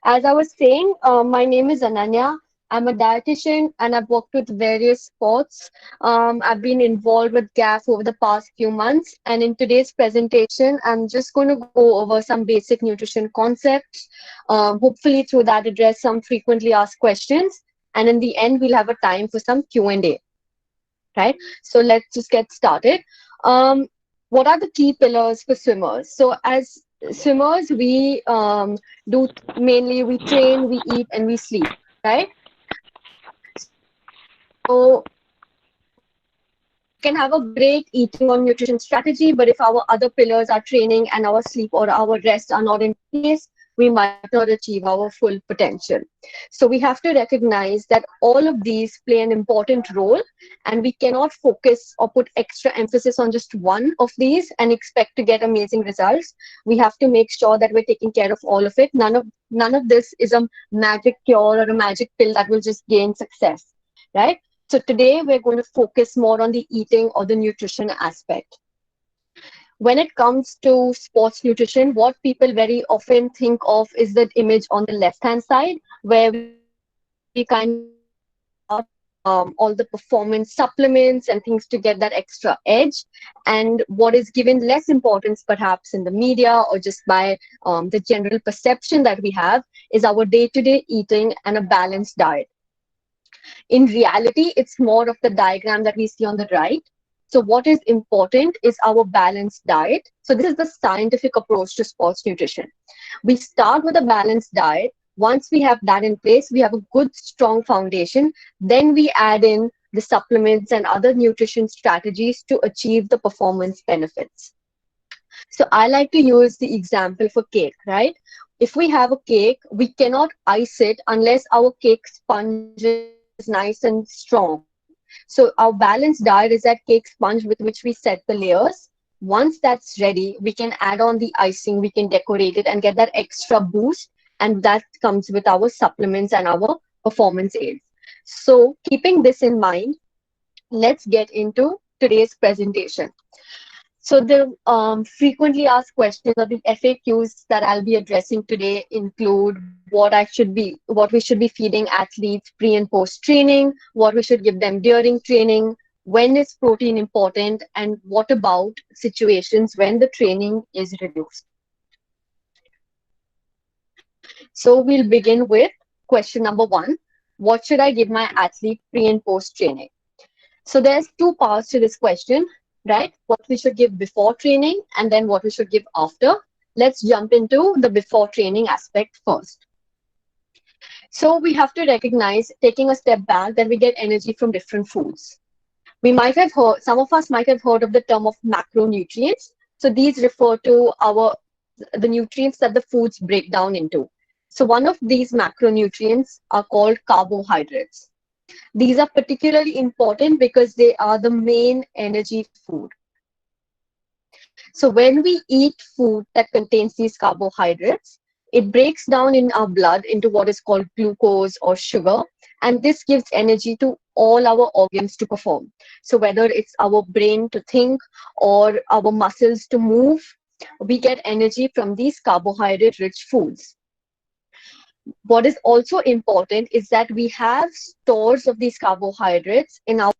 As I was saying, my name is Ananya. I'm a dietitian and I've worked with various sports. I've been involved with GAF over the past few months. And in today's presentation, I'm just going to go over some basic nutrition concepts. Hopefully, through that, address some frequently asked questions. And in the end, we'll have a time for some Q&A. Right? So let's just get started. Um, what are the key pillars for swimmers? So as swimmers, we do mainly we train, we eat, and we sleep, right? So we can have a great eating or nutrition strategy, but if our other pillars, our training and our sleep or our rest are not in place, we might not achieve our full potential. So we have to recognize that all of these play an important role, and we cannot focus or put extra emphasis on just one of these and expect to get amazing results. We have to make sure that we're taking care of all of it. None of this is a magic cure or a magic pill that will just gain success, right? So today we're going to focus more on the eating or the nutrition aspect. When it comes to sports nutrition, what people very often think of is that image on the left hand side, where we kind of about all the performance supplements and things to get that extra edge. And what is given less importance, perhaps in the media or just by the general perception that we have, is our day to day eating and a balanced diet. In reality, it's more of the diagram that we see on the right. So what is important is our balanced diet. So this is the scientific approach to sports nutrition. We start with a balanced diet. Once we have that in place, we have a good, strong foundation. Then we add in the supplements and other nutrition strategies to achieve the performance benefits. So I like to use the example for cake, right? If we have a cake, we cannot ice it unless our cake sponge is nice and strong. So our balanced diet is that cake sponge with which we set the layers. Once that's ready, we can add on the icing, we can decorate it and get that extra boost. And that comes with our supplements and our performance aids. So keeping this in mind, let's get into today's presentation. So the frequently asked questions or the FAQs that I'll be addressing today include what we should be feeding athletes pre and post training, what we should give them during training, when is protein important, and what about situations when the training is reduced. So we'll begin with question number one. What should I give my athlete pre and post training? So there's two parts to this question, right? What we should give before training and then what we should give after. Let's jump into the before training aspect first. So we have to recognize, taking a step back, that we get energy from different foods. We might have heard, some of us might have heard of the term of macronutrients. So these refer to the nutrients that the foods break down into. So one of these macronutrients are called carbohydrates. These are particularly important because they are the main energy food. So when we eat food that contains these carbohydrates, it breaks down in our blood into what is called glucose or sugar, and this gives energy to all our organs to perform. So whether it's our brain to think or our muscles to move, we get energy from these carbohydrate-rich foods. What is also important is that we have stores of these carbohydrates in our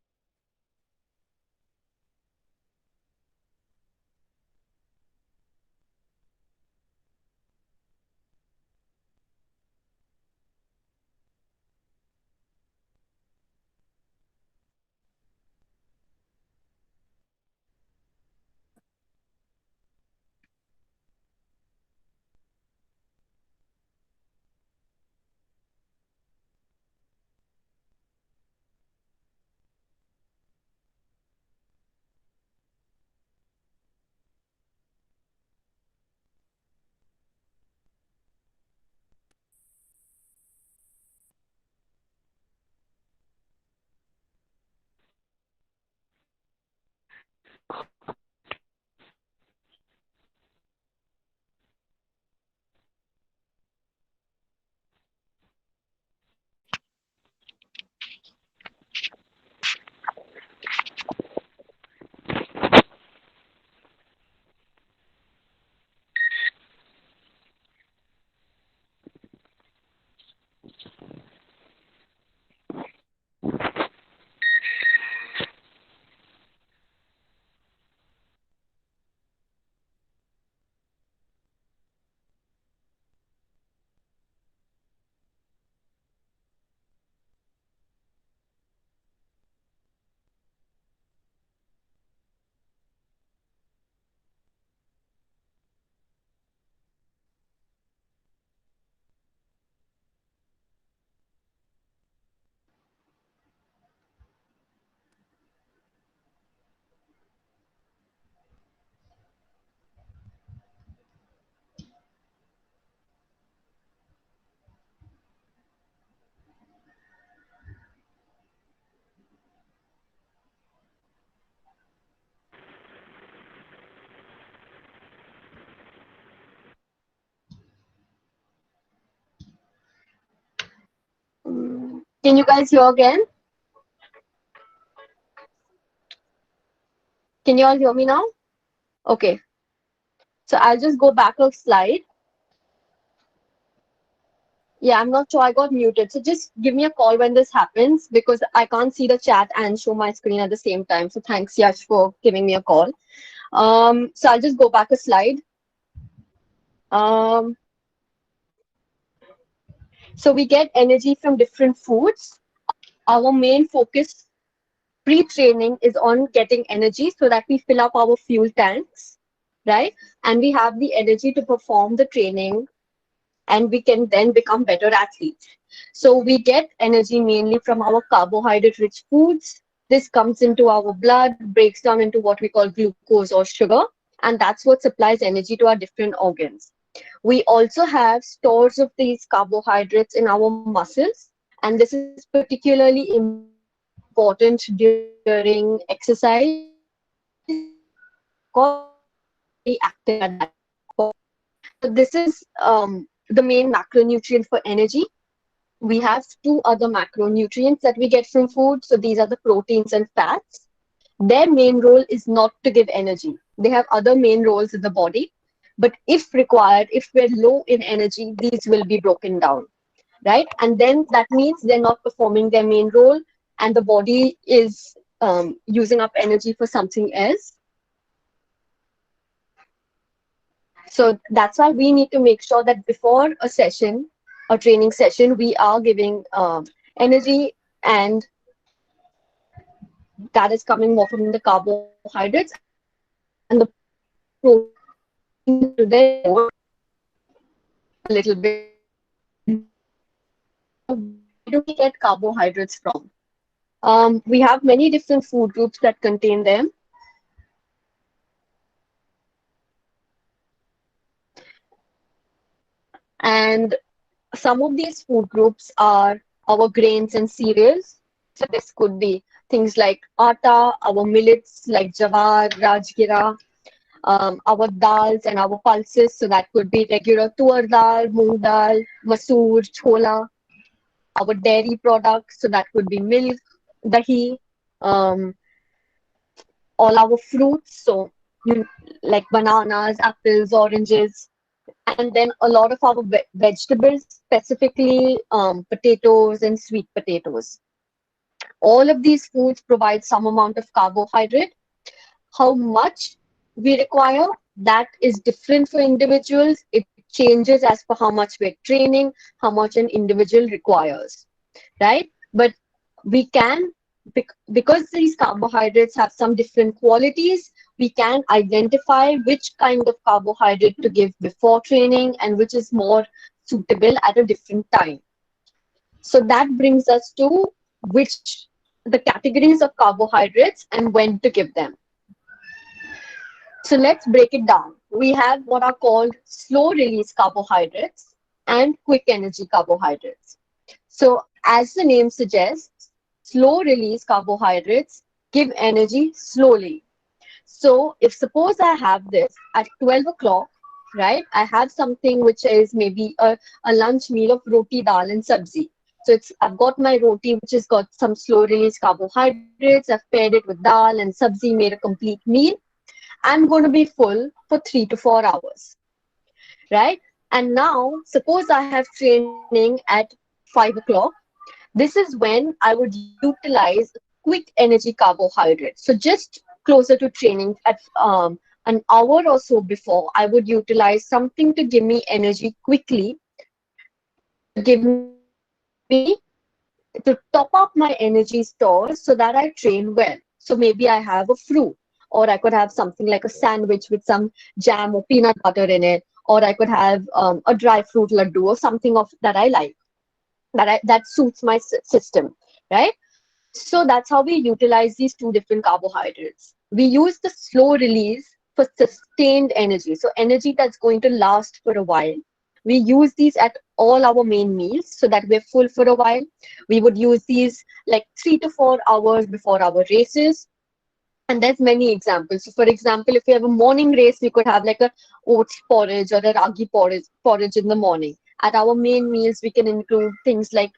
Can you guys hear again? Can you all hear me now? Okay. So I'll just go back a slide. Yeah, I'm not sure. I got muted. So just give me a call when this happens because I can't see the chat and show my screen at the same time. So thanks, Yash, for giving me a call. So I'll just go back a slide. Um, so we get energy from different foods. Our main focus pre-training is on getting energy so that we fill up our fuel tanks, right? And we have the energy to perform the training and we can then become better athletes. So we get energy mainly from our carbohydrate-rich foods. This comes into our blood, breaks down into what we call glucose or sugar, and that's what supplies energy to our different organs. We also have stores of these carbohydrates in our muscles, and this is particularly important during exercise because we are very active at that point. So this is the main macronutrient for energy. We have two other macronutrients that we get from food. So these are the proteins and fats. Their main role is not to give energy. They have other main roles in the body. But if required, if we're low in energy, these will be broken down, right? And then that means they're not performing their main role and the body is using up energy for something else. So that's why we need to make sure that before a session, a training session, we are giving energy, and that is coming more from the carbohydrates, and the proteins are to their core. A little bit. Now, where do we get carbohydrates from? We have many different food groups that contain them. And some of these food groups are our grains and cereals. So this could be things like atta, our millets like jawar, rajgira, our dals and our pulses. So that could be regular tur dal, moong dal, masoor, chola, our dairy products. So that could be milk, dahi, um, all our fruits. So you like bananas, apples, oranges, and then a lot of our vegetables, specifically potatoes and sweet potatoes. All of these foods provide some amount of carbohydrate. How much we require, that is different for individuals. It changes as per how much we're training, how much an individual requires, right? But we can, because these carbohydrates have some different qualities, we can identify which kind of carbohydrate to give before training and which is more suitable at a different time. So that brings us to which the categories of carbohydrates and when to give them. So let's break it down. We have what are called slow release carbohydrates and quick energy carbohydrates. So as the name suggests, slow release carbohydrates give energy slowly. So if suppose I have this at 12 o'clock, right, I have something which is maybe a lunch meal of roti, dal and sabzi. So I've got my roti which has got some slow release carbohydrates, I've paired it with dal and sabzi, made a complete meal. I'm going to be full for 3 to 4 hours, right? And now, suppose I have training at 5 o'clock. This is when I would utilize quick energy carbohydrates. So just closer to training at an hour or so before, I would utilize something to give me energy quickly, to give me to top up my energy stores so that I train well. So maybe I have a fruit, or I could have something like a sandwich with some jam or peanut butter in it, or I could have a dry fruit laddu or something of that I like, that suits my system, right? So that's how we utilize these two different carbohydrates. We use the slow release for sustained energy, so energy that's going to last for a while. We use these at all our main meals so that we're full for a while. We would use these like 3 to 4 hours before our races. And there's many examples. So for example, if we have a morning race, we could have like a oats porridge or a ragi porridge in the morning. At our main meals, we can include things like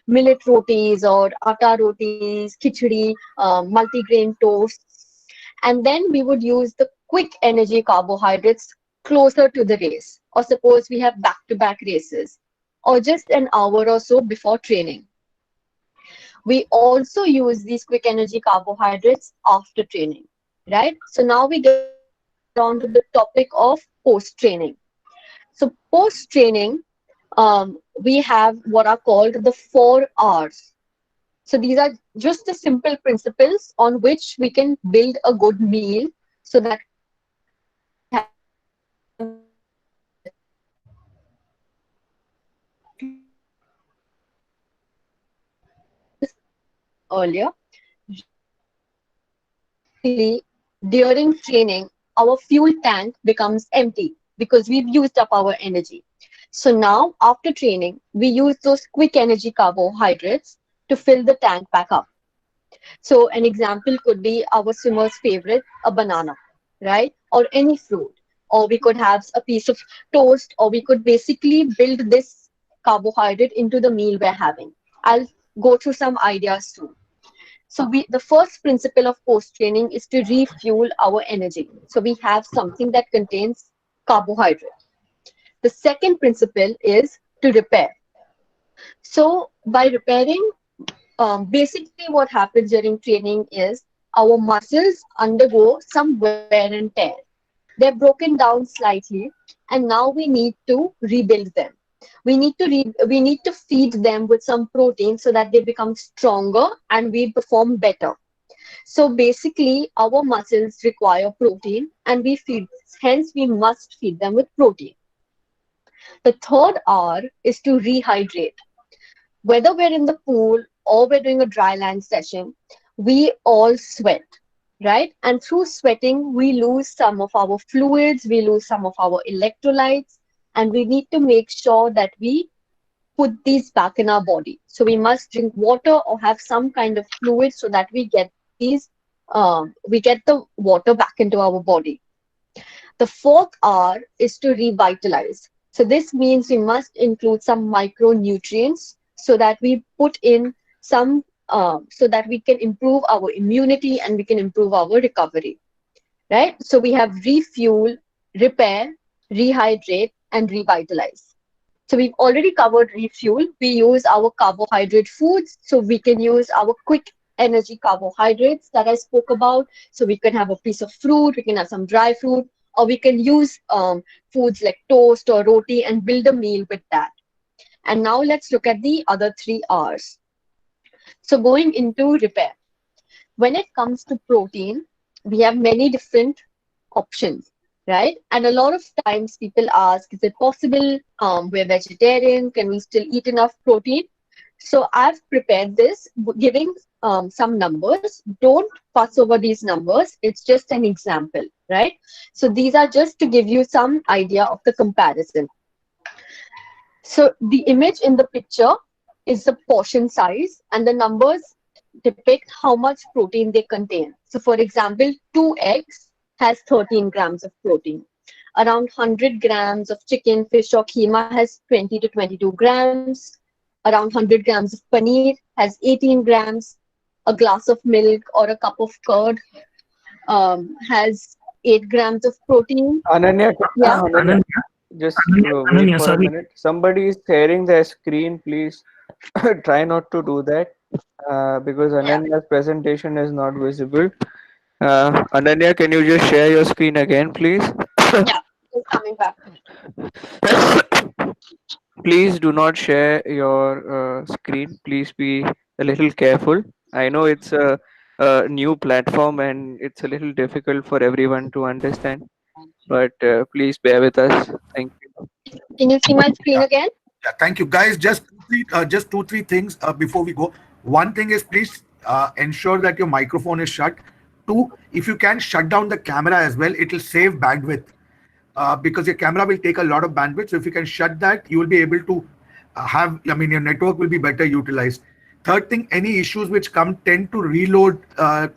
millet rotis or atta rotis, khichdi, multigrain toasts. And then we would use the quick energy carbohydrates closer to the race. Or suppose we have back-to-back races, or just an hour or so before training. We also use these quick energy carbohydrates after training, right? So now we get on to the topic of post-training. So post-training, we have what are called the 4 Rs. So these are just the simple principles on which we can build a good meal so that we have earlier. Basically, during training, our fuel tank becomes empty because we've used up our energy. So now, after training, we use those quick energy carbohydrates to fill the tank back up. So an example could be our swimmer's favorite, a banana, right? Or any fruit. Or we could have a piece of toast, or we could basically build this carbohydrate into the meal we're having. I'll go through some ideas soon. So the first principle of post-training is to refuel our energy. So we have something that contains carbohydrate. The second principle is to repair. So by repairing, basically what happens during training is our muscles undergo some wear and tear. They're broken down slightly, and now we need to rebuild them. We need to feed them with some protein so that they become stronger and we perform better. So basically, our muscles require protein, and we feed. Hence, we must feed them with protein. The third R is to rehydrate. Whether we're in the pool or we're doing a dry land session, we all sweat, right? And through sweating, we lose some of our fluids, we lose some of our electrolytes, and we need to make sure that we put these back in our body. So we must drink water or have some kind of fluid so that we get the water back into our body. The fourth R is to revitalize. So this means we must include some micronutrients so that we put in so that we can improve our immunity and we can improve our recovery, right? So we have refuel, repair, rehydrate, and revitalize. So we've already covered refuel. We use our carbohydrate foods. So we can use our quick energy carbohydrates that I spoke about. So we can have a piece of fruit, we can have some dry fruit, or we can use foods like toast or roti and build a meal with that. And now let's look at the other 3 Rs. So going into repair. When it comes to protein, we have many different options, right? And a lot of times people ask, is it possible? We're vegetarian. Can we still eat enough protein? So I've prepared this, giving some numbers. Don't fuss over these numbers. It's just an example, right? So these are just to give you some idea of the comparison. So the image in the picture is the portion size, and the numbers depict how much protein they contain. So for example, 2 eggs has 13 grams of protein. Around 100 grams of chicken, fish or keema has 20 to 22 grams. Around 100 grams of paneer has 18 grams. A glass of milk or a cup of curd has 8 grams of protein. Ananya, Yeah. Ananya, just wait Ananya, for a sorry. minute. Somebody is sharing their screen, please. Try not to do that because Ananya's presentation is not visible. Ananya, can you just share your screen again, please? Yeah, it's coming back. Please do not share your screen. Please be a little careful. I know it's a new platform and it's a little difficult for everyone to understand, but please bear with us. Thank you. Can you see my screen Yeah, again? yeah. Thank you, guys. Just two, three things before we go. One thing is, please ensure that your microphone is shut. Two, if you can shut down the camera as well, it will save bandwidth because your camera will take a lot of bandwidth. So if you can shut that, you will be able to your network will be better utilized. Third thing, any issues which come tend to reload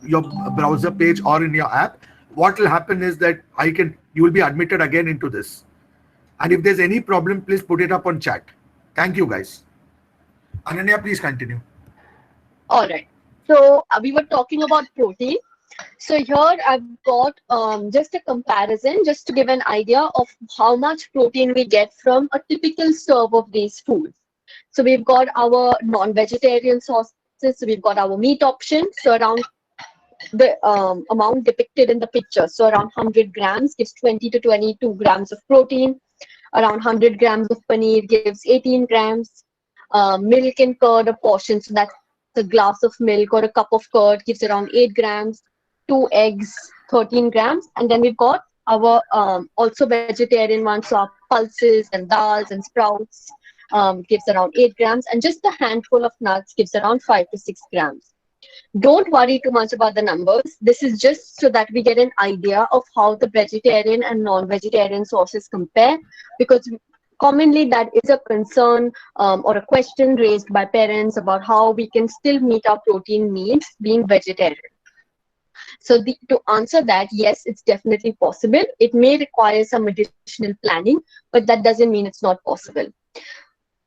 your browser page or in your app. What will happen is that you will be admitted again into this. And if there's any problem, please put it up on chat. Thank you, guys. Ananya, please continue. All right. So we were talking about protein. So here I've got just a comparison, just to give an idea of how much protein we get from a typical serve of these foods. So we've got our non-vegetarian sources. So we've got our meat option. So around the amount depicted in the picture. So around 100 grams gives 20 to 22 grams of protein. Around 100 grams of paneer gives 18 grams. Milk and curd, a portion, so that's a glass of milk or a cup of curd, gives around 8 grams. 2 eggs, 13 grams. And then we've got our also vegetarian ones, so our pulses and dals and sprouts gives around 8 grams. And just a handful of nuts gives around 5 to 6 grams. Don't worry too much about the numbers. This is just so that we get an idea of how the vegetarian and non-vegetarian sources compare, because commonly that is a concern or a question raised by parents about how we can still meet our protein needs being vegetarian. So to answer that, yes, it's definitely possible. It may require some additional planning, but that doesn't mean it's not possible.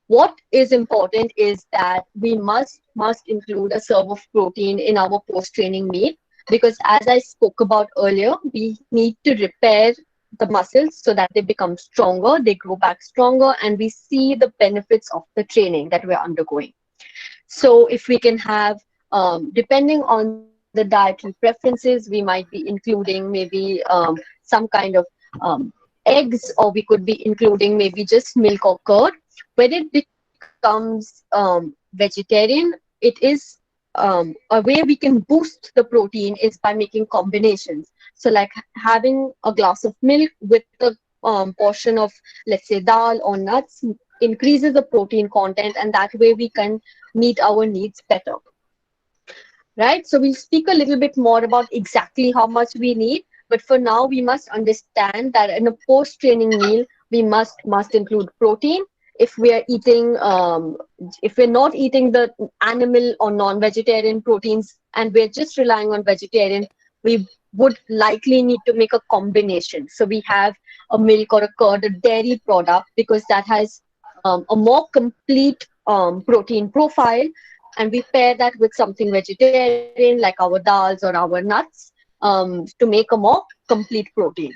What is important is that we must include a serve of protein in our post-training meal, because as I spoke about earlier, we need to repair the muscles so that they become stronger, they grow back stronger, and we see the benefits of the training that we're undergoing. So if we can have, depending on the dietary preferences, we might be including maybe some kind of eggs, or we could be including maybe just milk or curd. When it becomes vegetarian, it is a way we can boost the protein is by making combinations. So like having a glass of milk with a portion of, let's say, dal or nuts increases the protein content, and that way we can meet our needs better. Right? So we'll speak a little bit more about exactly how much we need, but for now we must understand that in a post-training meal, we must include protein. If we are eating, if we're not eating the animal or non-vegetarian proteins and we're just relying on vegetarian, we would likely need to make a combination. So we have a milk or a curd, a dairy product, because that has a more complete protein profile, and we pair that with something vegetarian like our dals or our nuts to make a more complete protein.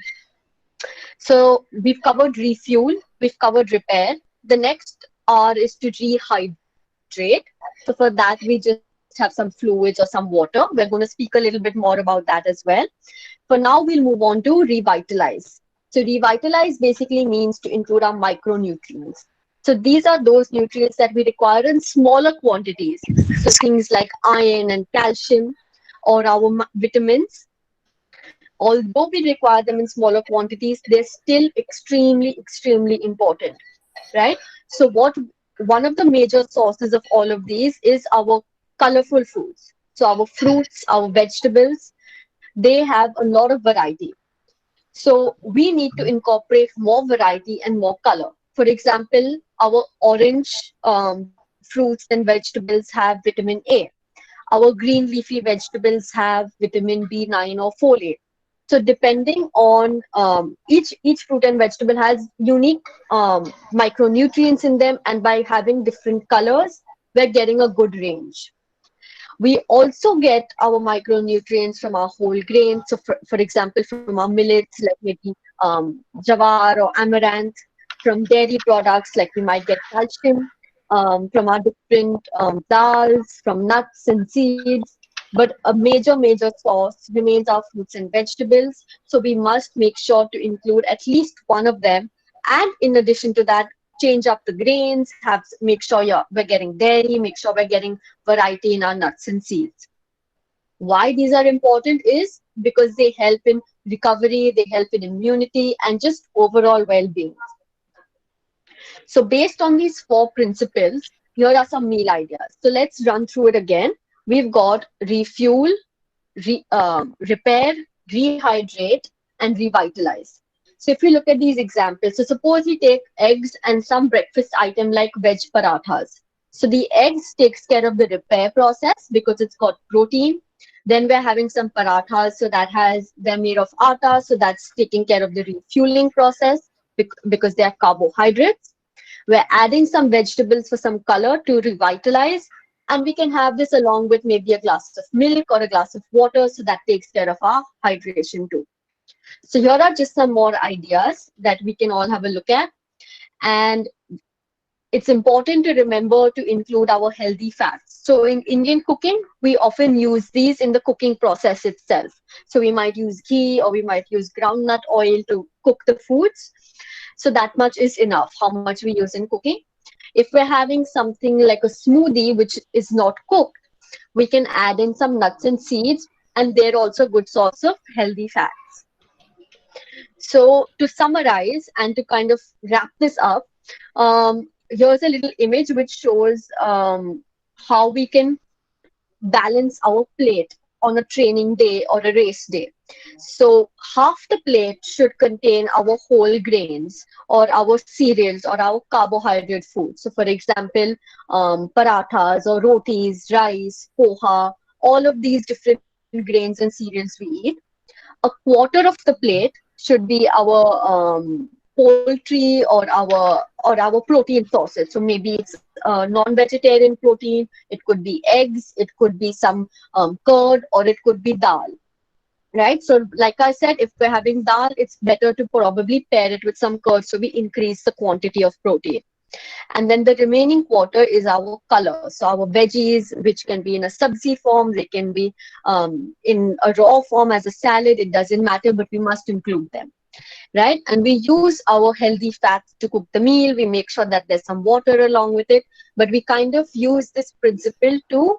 So we've covered refuel, we've covered repair. The next R is to rehydrate. So for that, we just have some fluids or some water. We're going to speak a little bit more about that as well. For now, we'll move on to revitalize. So revitalize basically means to include our micronutrients. So these are those nutrients that we require in smaller quantities. So things like iron and calcium or our vitamins. Although we require them in smaller quantities, they're still extremely, extremely important, right? So one of the major sources of all of these is our colorful foods. So our fruits, our vegetables, they have a lot of variety. So we need to incorporate more variety and more color. For example, our orange fruits and vegetables have vitamin A. Our green leafy vegetables have vitamin B9 or folate. So depending on each fruit and vegetable has unique micronutrients in them, and by having different colors, we're getting a good range. We also get our micronutrients from our whole grains. So for example, from our millets, like maybe jawar or amaranth, from dairy products, like we might get calcium, from our different dals, from nuts and seeds. But a major source remains our fruits and vegetables. So we must make sure to include at least one of them. And in addition to that, change up the grains, make sure we're getting dairy, make sure we're getting variety in our nuts and seeds. Why these are important is because they help in recovery, they help in immunity, and just overall well-being. So based on these 4 principles, here are some meal ideas. So let's run through it again. We've got refuel, repair, rehydrate, and revitalize. So if we look at these examples, so suppose we take eggs and some breakfast item like veg parathas. So the eggs takes care of the repair process because it's got protein. Then we're having some parathas, so they're made of atta, so that's taking care of the refueling process. because they are carbohydrates. We're adding some vegetables for some color to revitalize. And we can have this along with maybe a glass of milk or a glass of water. So that takes care of our hydration too. So here are just some more ideas that we can all have a look at. And it's important to remember to include our healthy fats. So in Indian cooking, we often use these in the cooking process itself. So we might use ghee or we might use groundnut oil to cook the foods. So that much is enough, how much we use in cooking. If we're having something like a smoothie, which is not cooked, we can add in some nuts and seeds, and they're also a good source of healthy fats. So to summarize and to kind of wrap this up, here's a little image which shows how we can balance our plate on a training day or a race day. So half the plate should contain our whole grains or our cereals or our carbohydrate food. So for example, parathas or rotis, rice, poha, all of these different grains and cereals we eat. A quarter of the plate should be our poultry or our protein sources. So maybe it's non-vegetarian protein, it could be eggs, it could be some curd, or it could be dal. Right? So like I said, if we're having dal, it's better to probably pair it with some curd so we increase the quantity of protein. And then the remaining quarter is our color. So our veggies, which can be in a sabzi form, they can be in a raw form as a salad, it doesn't matter, but we must include them. Right? And we use our healthy fats to cook the meal. We make sure that there's some water along with it, but we kind of use this principle to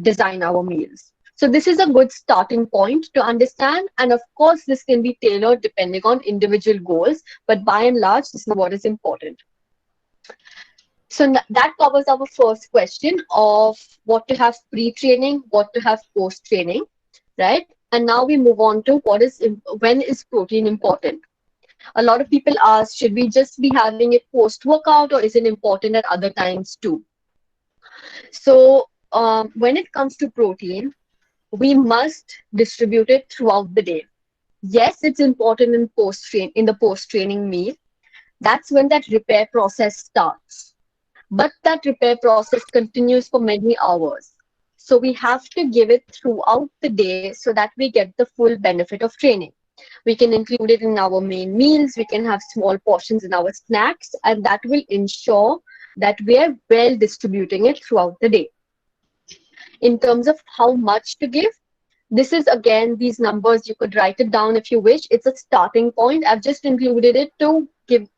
design our meals. So this is a good starting point to understand. And of course, this can be tailored depending on individual goals, but by and large, this is what is important. So that covers our first question of what to have pre-training, what to have post-training, right? And now we move on to when is protein important? A lot of people ask, should we just be having it post-workout or is it important at other times too? So when it comes to protein, we must distribute it throughout the day. Yes, it's important in the post-training meal. That's when that repair process starts. But that repair process continues for many hours. So we have to give it throughout the day so that we get the full benefit of training. We can include it in our main meals. We can have small portions in our snacks, and that will ensure that we are well distributing it throughout the day. In terms of how much to give, this is again, these numbers, you could write it down if you wish. It's a starting point. I've just included it to give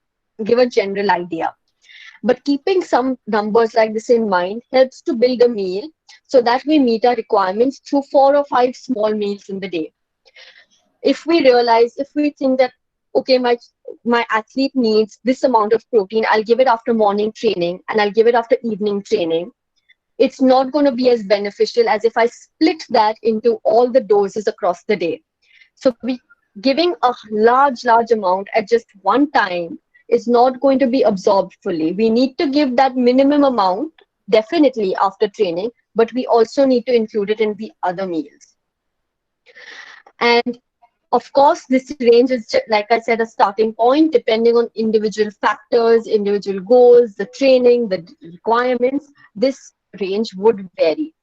a general idea. But keeping some numbers like this in mind helps to build a meal so that we meet our requirements through 4 or 5 small meals in the day. If we think that, okay, my athlete needs this amount of protein, I'll give it after morning training and I'll give it after evening training, it's not going to be as beneficial as if I split that into all the doses across the day. So giving a large amount at just one time is not going to be absorbed fully. We need to give that minimum amount definitely after training, but we also need to include it in the other meals. And of course, this range is, like I said, a starting point depending on individual factors, individual goals, the training, the requirements. This range would vary.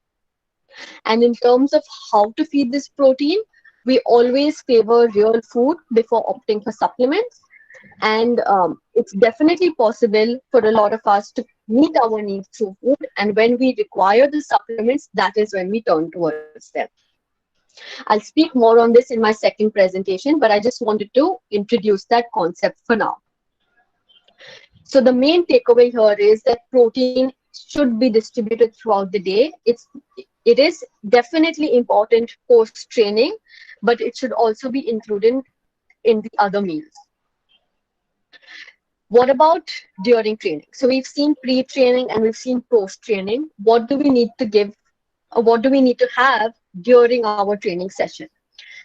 And in terms of how to feed this protein, we always favor real food before opting for supplements. And it's definitely possible for a lot of us to meet our needs through food. And when we require the supplements, that is when we turn towards them. I'll speak more on this in my second presentation, but I just wanted to introduce that concept for now. So the main takeaway here is that protein should be distributed throughout the day. It is definitely important post-training, but it should also be included in the other meals. What about during training? So we've seen pre-training and we've seen post-training. What do we need to give, or what do we need to have during our training session?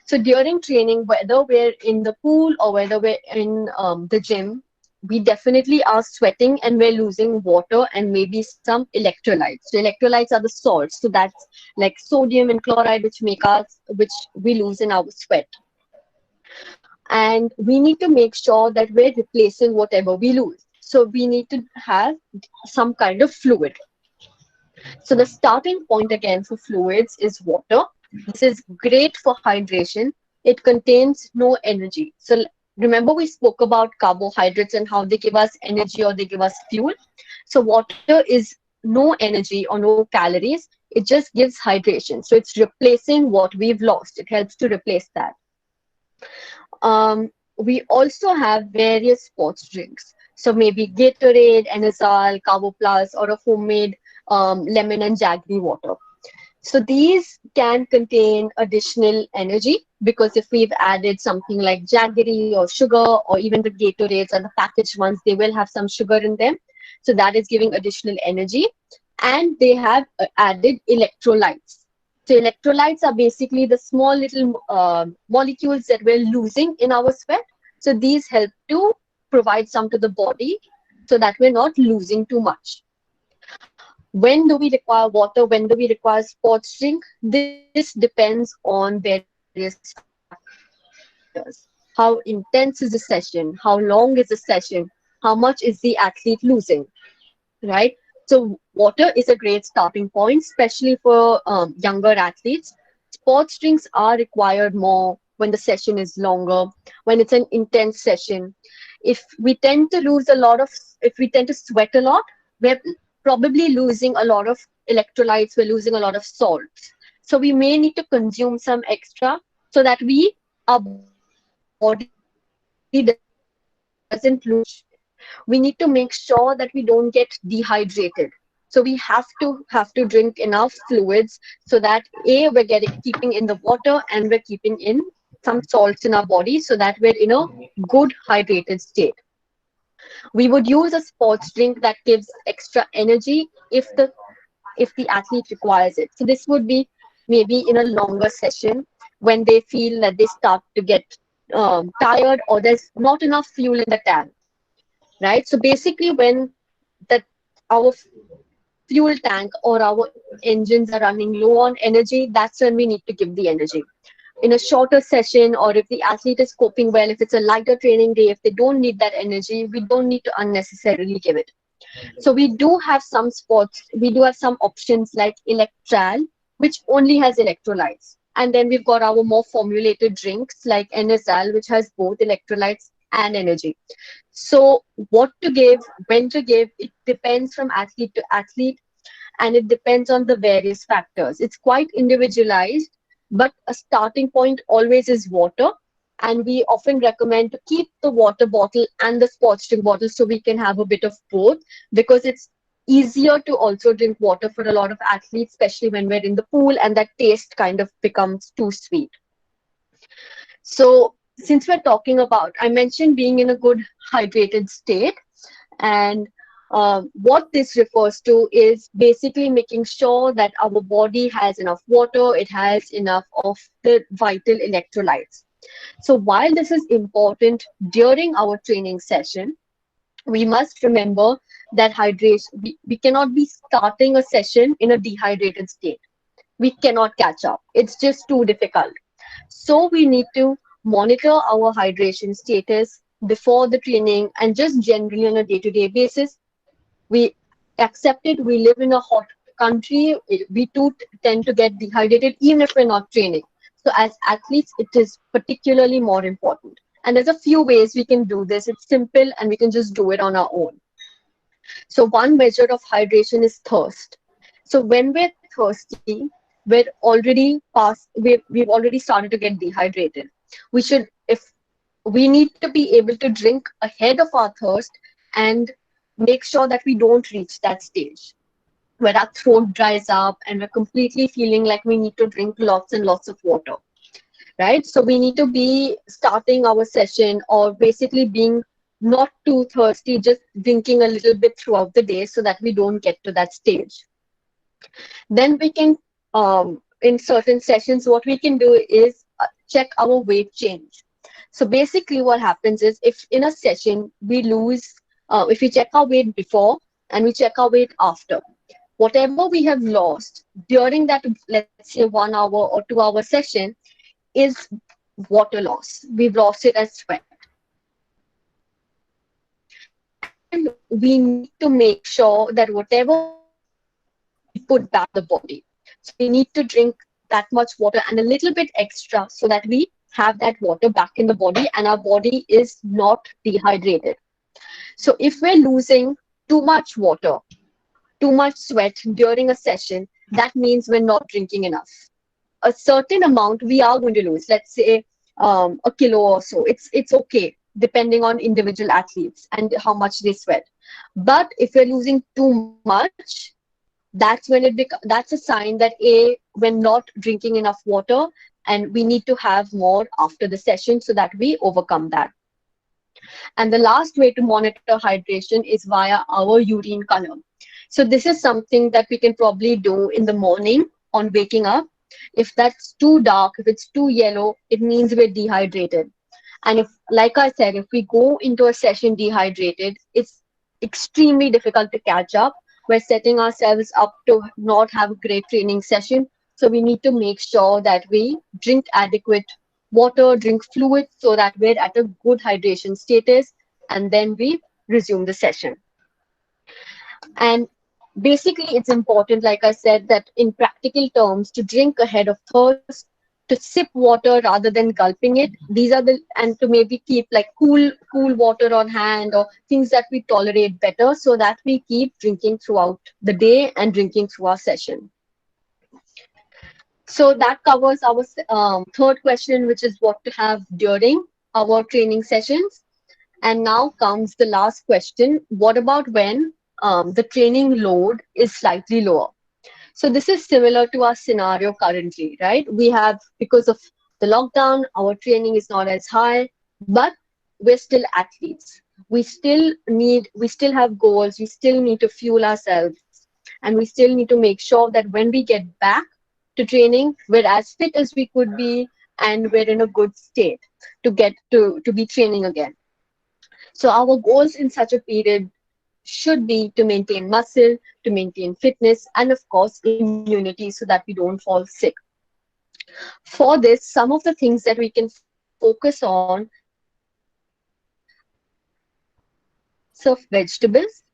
So during training, whether we're in the pool or whether we're in the gym, we definitely are sweating and we're losing water and maybe some electrolytes. So electrolytes are the salts. So that's like sodium and chloride, which we lose in our sweat. and we need to make sure that we're replacing whatever we lose. So we need to have some kind of fluid. So the starting point again for fluids is water. This is great for hydration. It contains no energy. So remember we spoke about carbohydrates and how they give us energy or they give us fuel. So water is no energy or no calories. It just gives hydration. So it's replacing what we've lost. It helps to replace that. We also have various sports drinks. So maybe Gatorade, Enerzal, Carbo Plus, or a homemade lemon and jaggery water. So these can contain additional energy because if we've added something like jaggery or sugar or even the Gatorades and the packaged ones, they will have some sugar in them. So that is giving additional energy. And they have added electrolytes. So electrolytes are basically the small little molecules that we're losing in our sweat. So these help to provide some to the body so that we're not losing too much. When do we require water? When do we require sports drink? This depends on various factors. How intense is the session? How long is the session? How much is the athlete losing? Right? So water is a great starting point, especially for younger athletes. Sports drinks are required more when the session is longer, when it's an intense session. If we tend to lose a lot of, if we tend to sweat a lot, we're probably losing a lot of electrolytes, we're losing a lot of salts. So we may need to consume some extra so that our body doesn't lose much. We need to make sure that we don't get dehydrated. So we have to drink enough fluids so that we're keeping in the water and we're keeping in some salts in our body so that we're in a good hydrated state. We would use a sports drink that gives extra energy if the athlete requires it. So this would be maybe in a longer session when they feel that they start to get tired or there's not enough fuel in the tank, right? So basically when that our fuel tank or our engines are running low on energy, that's when we need to give the energy. In a shorter session, or if the athlete is coping well, if it's a lighter training day, if they don't need that energy, we don't need to unnecessarily give it. So we do have some sports, we do have some options like Electral, which only has electrolytes. And then we've got our more formulated drinks like NSL, which has both electrolytes and energy. So what to give, when to give, it depends from athlete to athlete and it depends on the various factors. It's quite individualized, but a starting point always is water. And we often recommend to keep the water bottle and the sports drink bottle so we can have a bit of both because it's easier to also drink water for a lot of athletes, especially when we're in the pool and that taste kind of becomes too sweet. So since we're talking about, I mentioned being in a good hydrated state, and what this refers to is basically making sure that our body has enough water, it has enough of the vital electrolytes. So while this is important during our training session, we must remember that hydration, we cannot be starting a session in a dehydrated state. We cannot catch up. It's just too difficult. So we need to monitor our hydration status before the training and just generally on a day-to-day basis. We accept it. We live in a hot country. We too tend to get dehydrated even if we're not training. So as athletes, it is particularly more important. And there's a few ways we can do this. It's simple and we can just do it on our own. So one measure of hydration is thirst. So when we're thirsty, we've already started to get dehydrated. If we need to be able to drink ahead of our thirst and make sure that we don't reach that stage where our throat dries up and we're completely feeling like we need to drink lots and lots of water, right? So we need to be starting our session or basically being not too thirsty, just drinking a little bit throughout the day so that we don't get to that stage. Then we can, in certain sessions, what we can do is check our weight change. So basically what happens is if in a session we lose, if we check our weight before and we check our weight after, whatever we have lost during that, let's say 1 hour or 2 hour session is water loss. We've lost it as sweat. And we need to make sure that whatever water we lose, we put back the body. So we need to drink that much water and a little bit extra so that we have that water back in the body and our body is not dehydrated. So if we're losing too much water, too much sweat during a session, that means we're not drinking enough. A certain amount we are going to lose, let's say a kilo or so. It's okay depending on individual athletes and how much they sweat. But if you're losing too much, that's a sign that we're not drinking enough water and we need to have more after the session so that we overcome that. And the last way to monitor hydration is via our urine color. So this is something that we can probably do in the morning on waking up. If that's too dark, if it's too yellow, it means we're dehydrated. And if, like I said, if we go into a session dehydrated, it's extremely difficult to catch up. We're setting ourselves up to not have a great training session. So we need to make sure that we drink adequate water, drink fluid so that we're at a good hydration status, and then we resume the session. And basically, it's important, like I said, that in practical terms, to drink ahead of thirst, to sip water rather than gulping it. These are and to maybe keep like cool water on hand or things that we tolerate better so that we keep drinking throughout the day and drinking through our session. So that covers our third question, which is what to have during our training sessions. And now comes the last question. What about when the training load is slightly lower? So this is similar to our scenario currently, right? We have, because of the lockdown, our training is not as high, but we're still athletes. We still have goals. We still need to fuel ourselves. And we still need to make sure that when we get back to training, we're as fit as we could be and we're in a good state to get to be training again. So our goals in such a period should be to maintain muscle, to maintain fitness, and of course, immunity so that we don't fall sick. For this, some of the things that we can focus on is lots of vegetables,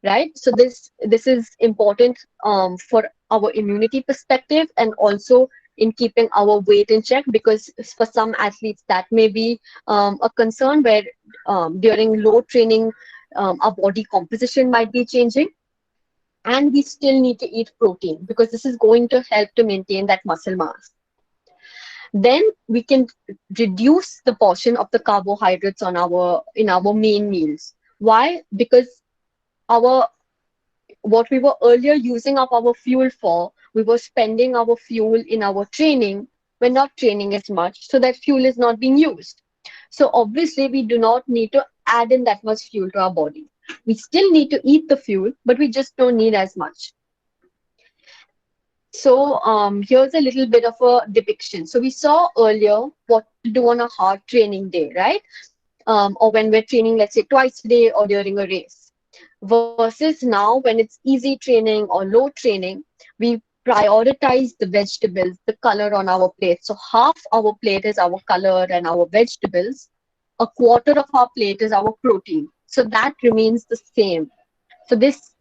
right? So this is important for our immunity perspective and also in keeping our weight in check, because for some athletes that may be a concern where during low training our body composition might be changing, and we still need to eat protein because this is going to help to maintain that muscle mass. Then we can reduce the portion of the carbohydrates on in our main meals. Why? Because our what we were earlier using up our fuel for, we were spending our fuel in our training. We're not training as much, so that fuel is not being used. So obviously, we do not need to add in that much fuel to our body. We still need to eat the fuel, but we just don't need as much. So here's a little bit of a depiction. So we saw earlier what to do on a hard training day, right? Or when we're training, let's say twice a day or during a race. Versus now when it's easy training or low training, we prioritize the vegetables, the color on our plate. So half our plate is our color and our vegetables. A quarter of our plate is our protein. So that remains the same. So this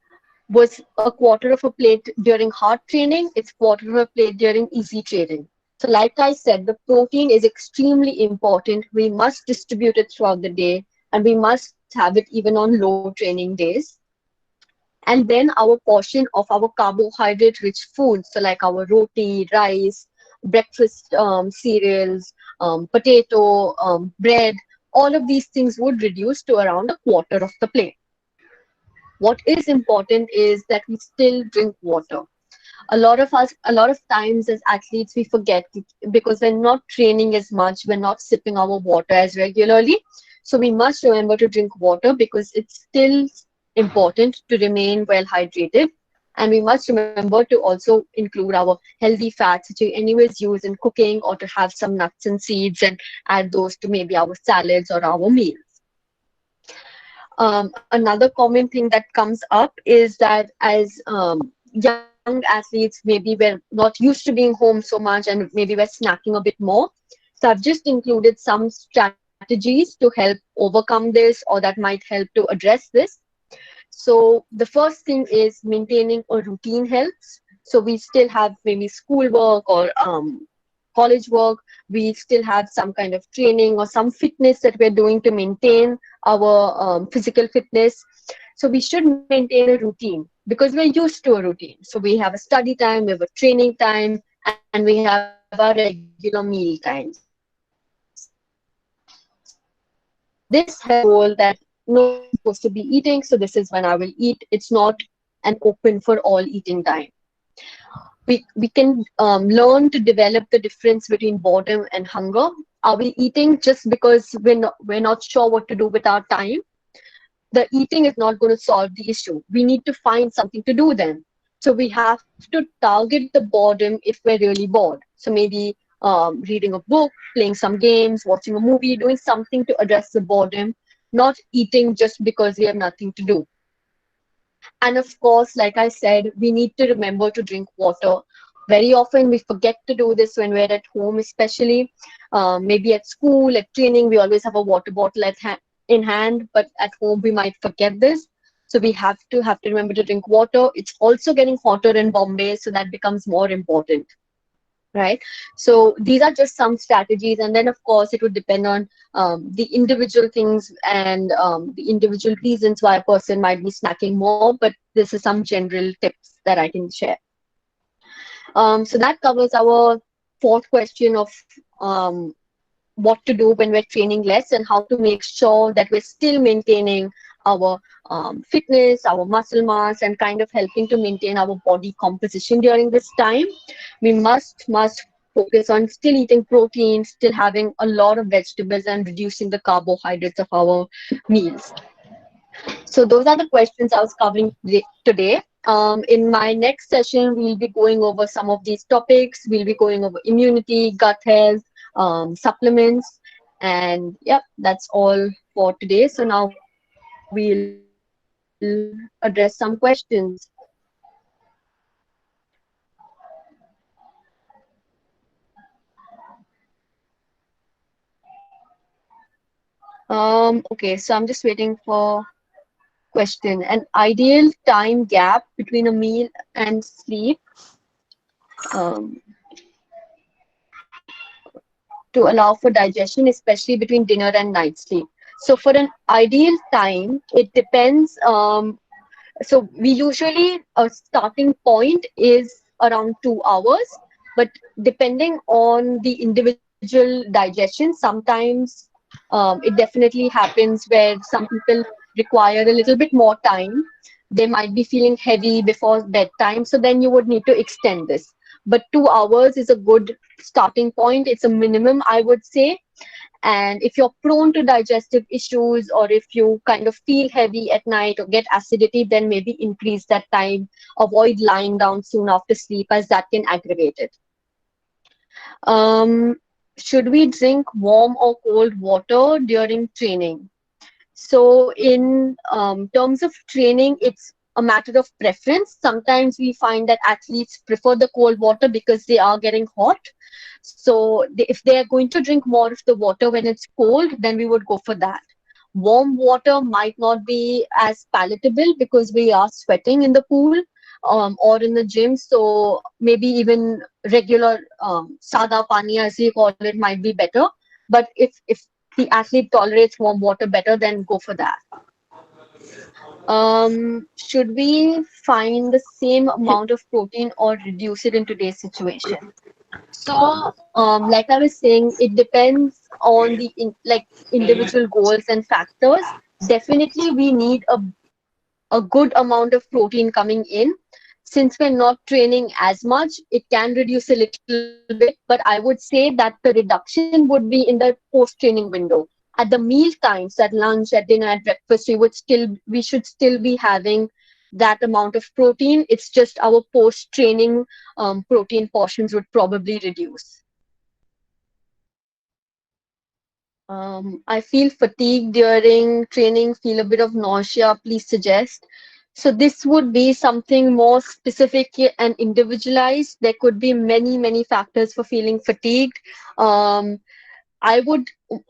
was a quarter of a plate during hard training. It's quarter of a plate during easy training. So like I said, the protein is extremely important. We must distribute it throughout the day, and we must have it even on low training days. And then our portion of our carbohydrate-rich foods, so like our roti, rice, breakfast cereals, potato, bread, all of these things would reduce to around a quarter of the plate. What is important is that we still drink water. A lot of times as athletes, we forget because we're not training as much, we're not sipping our water as regularly. So we must remember to drink water because it's still important to remain well hydrated. And we must remember to also include our healthy fats, which we anyways use in cooking, or to have some nuts and seeds and add those to maybe our salads or our meals. Another common thing that comes up is that as young athletes, maybe we're not used to being home so much and maybe we're snacking a bit more. So I've just included some strategies to help overcome this or that might help to address this. So the first thing is maintaining a routine helps. So we still have maybe schoolwork or college work. We still have some kind of training or some fitness that we're doing to maintain our physical fitness. So we should maintain a routine because we're used to a routine. So we have a study time, we have a training time, and we have our regular meal times. So this helps us set a goal that no, this is when I'm supposed to be eating, so this is when I will eat. It's not an open for all eating time. We can learn to develop the difference between boredom and hunger. Are we eating just because we're not sure what to do with our time? The eating is not going to solve the issue. We need to find something to do then. So we have to target the boredom if we're really bored. So maybe reading a book, playing some games, watching a movie, doing something to address the boredom, not eating just because we have nothing to do. And of course, like I said, we need to remember to drink water. Very often we forget to do this when we're at home, especially maybe at school, at training, we always have a water bottle in hand, but at home we might forget this. So we have to remember to drink water. It's also getting hotter in Bombay, so that becomes more important, right? So these are just some strategies, and then of course it would depend on the individual things and the individual reasons why a person might be snacking more, but this is some general tips that I can share. So that covers our fourth question of what to do when we're training less and how to make sure that we're still maintaining our fitness, our muscle mass, and kind of helping to maintain our body composition during this time. We must focus on still eating protein, still having a lot of vegetables, and reducing the carbohydrates of our meals. So those are the questions I was covering today. In my next session, we'll be going over some of these topics. We'll be going over immunity, gut health, supplements, and yep, that's all for today. So now we'll address some questions. Okay, so I'm just waiting for question. An ideal time gap between a meal and sleep um, to allow for digestion, especially between dinner and night sleep. So for an ideal time, it depends. So we usually a starting point is around 2 hours, but depending on the individual digestion, sometimes it definitely happens where some people require a little bit more time. They might be feeling heavy before bedtime, so then you would need to extend this. But 2 hours is a good starting point. It's a minimum, I would say. And if you're prone to digestive issues or if you kind of feel heavy at night or get acidity, then maybe increase that time. Avoid lying down soon after sleep as that can aggravate it. Should we drink warm or cold water during training? So in terms of training, it's a matter of preference. Sometimes we find that athletes prefer the cold water because they are getting hot. So if they are going to drink more of the water when it's cold, then we would go for that. Warm water might not be as palatable because we are sweating in the pool or in the gym. So maybe even regular sada pani, as we call it, might be better. But if the athlete tolerates warm water better, then go for that. Should we find the same amount of protein or reduce it in today's situation? So, like I was saying, it depends on the individual goals and factors. Definitely, we need a good amount of protein coming in. Since we're not training as much, it can reduce a little bit, but I would say that the reduction would be in the post-training window. At the meal times, at lunch, at dinner, at breakfast, we should still be having that amount of protein. It's just our post-training protein portions would probably reduce. I feel fatigued during training, feel a bit of nausea, please suggest. So this would be something more specific and individualized. There could be many factors for feeling fatigued. Um, I would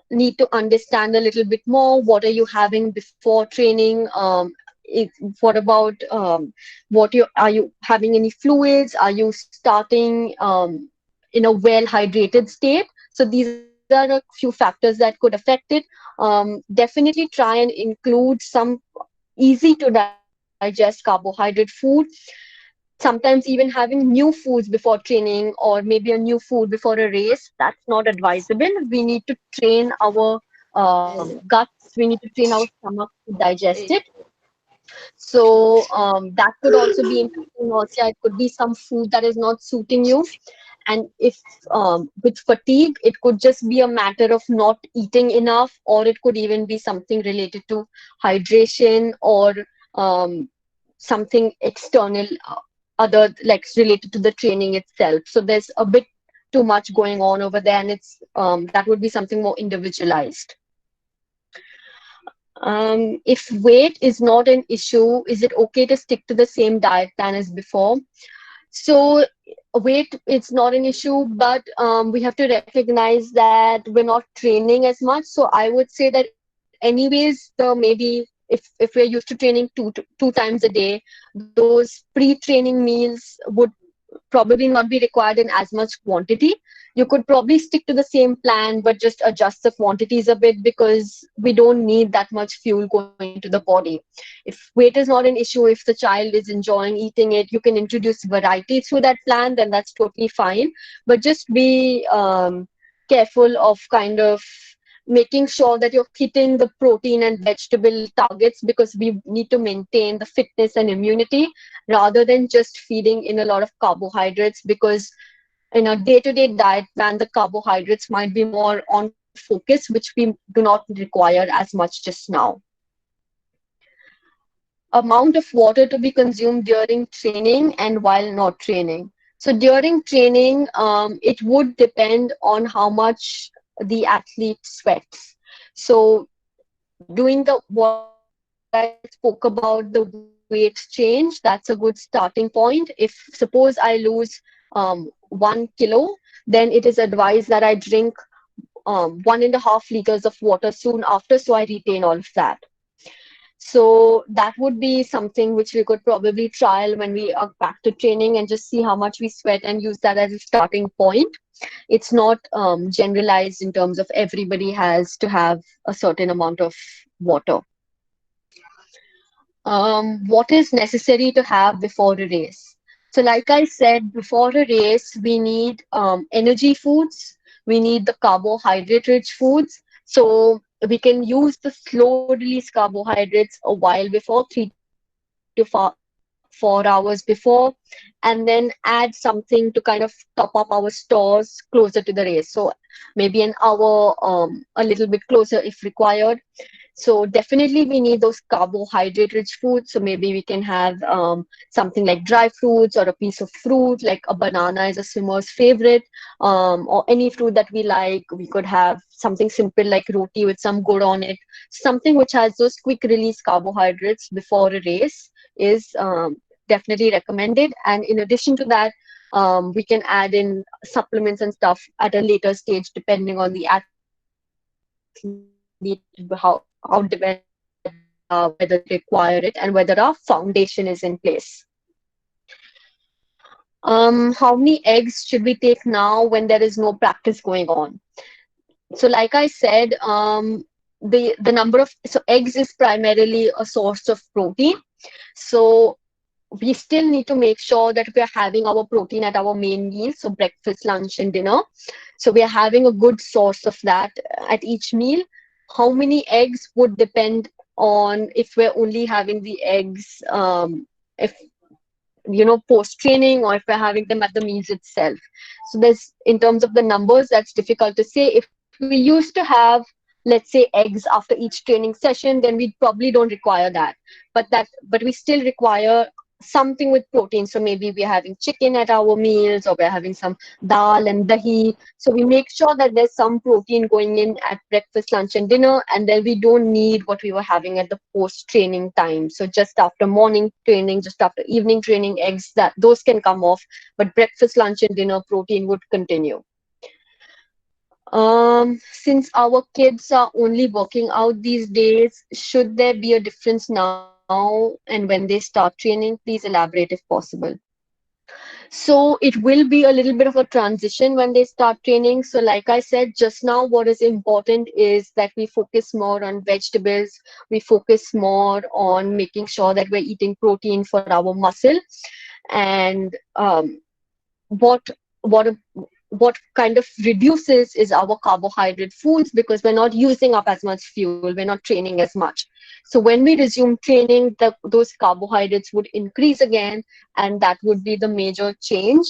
need to understand a little bit more. What are you having before training? What about are you having any fluids? Are you starting in a well hydrated state? So these are a few factors that could affect it. Definitely try and include some easy to digest carbohydrate food. Sometimes even having new foods before training, or maybe a new food before a race, that's not advisable. We need to train our guts, we need to train our stomach to digest it. So that could also be impacting nausea. It could be some food that is not suiting you. And if with fatigue, it could just be a matter of not eating enough, or it could even be something related to hydration, or um, something external, other like related to the training itself. So there's a bit too much going on over there, and it's that would be something more individualized. If weight is not an issue, is it okay to stick to the same diet plan as before? So weight, it's not an issue, but we have to recognize that we're not training as much. So I would say that anyways, the maybe if we're used to training two times a day, those pre-training meals would probably not be required in as much quantity. You could probably stick to the same plan, but just adjust the quantities a bit, because we don't need that much fuel going into the body. If weight is not an issue, if the child is enjoying eating it, you can introduce variety through that plan, then that's totally fine. But just be careful of kind of making sure that you're hitting the protein and vegetable targets, because we need to maintain the fitness and immunity rather than just feeding in a lot of carbohydrates, because in a day-to-day diet plan, the carbohydrates might be more on focus, which we do not require as much just now. Amount of water to be consumed during training and while not training. So during training, it would depend on how much the athlete sweats. So doing the what I spoke about, the weight change, that's a good starting point. If suppose I lose 1 kilo, then it is advised that I drink 1.5 liters of water soon after, so I retain all of that. So that would be something which we could probably trial when we are back to training, and just see how much we sweat and use that as a starting point. It's not generalized in terms of everybody has to have a certain amount of water. What is necessary to have before a race? So, like I said, before a race, we need energy foods, we need the carbohydrate rich foods. So, we can use the slow release carbohydrates a while before, 3 to 4 hours before, and then add something to kind of top up our stores closer to the race. So, maybe an hour, a little bit closer if required. So definitely we need those carbohydrate rich foods. So maybe we can have something like dry fruits, or a piece of fruit, like a banana is a swimmer's favorite, or any fruit that we like. We could have something simple like roti with some gur on it. Something which has those quick release carbohydrates before a race is definitely recommended. And in addition to that, we can add in supplements and stuff at a later stage, depending on the athlete, how developed they are, whether they require it, and whether our foundation is in place. How many eggs should we take now when there is no practice going on? So, like I said, the number of eggs is primarily a source of protein. So we still need to make sure that we are having our protein at our main meal, so breakfast, lunch, and dinner. So we are having a good source of that at each meal. How many eggs would depend on if we're only having the eggs, if post training, or if we're having them at the meals itself. So there's, in terms of the numbers, that's difficult to say. If we used to have, let's say, eggs after each training session, then we probably don't require that. But we still require something with protein. So maybe we're having chicken at our meals, or we're having some dal and dahi. So we make sure that there's some protein going in at breakfast, lunch, and dinner, and then we don't need what we were having at the post training time. So just after morning training, just after evening training, eggs, that those can come off, but breakfast, lunch, and dinner protein would continue. Since our kids are only working out these days, should there be a difference now and when they start training? Please elaborate if possible. So it will be a little bit of a transition when they start training. So like I said just now, what is important is that we focus more on vegetables. We focus more on making sure that we're eating protein for our muscle. And what what what kind of reduces is our carbohydrate foods, because we're not using up as much fuel, we're not training as much. So when we resume training, those carbohydrates would increase again, and that would be the major change.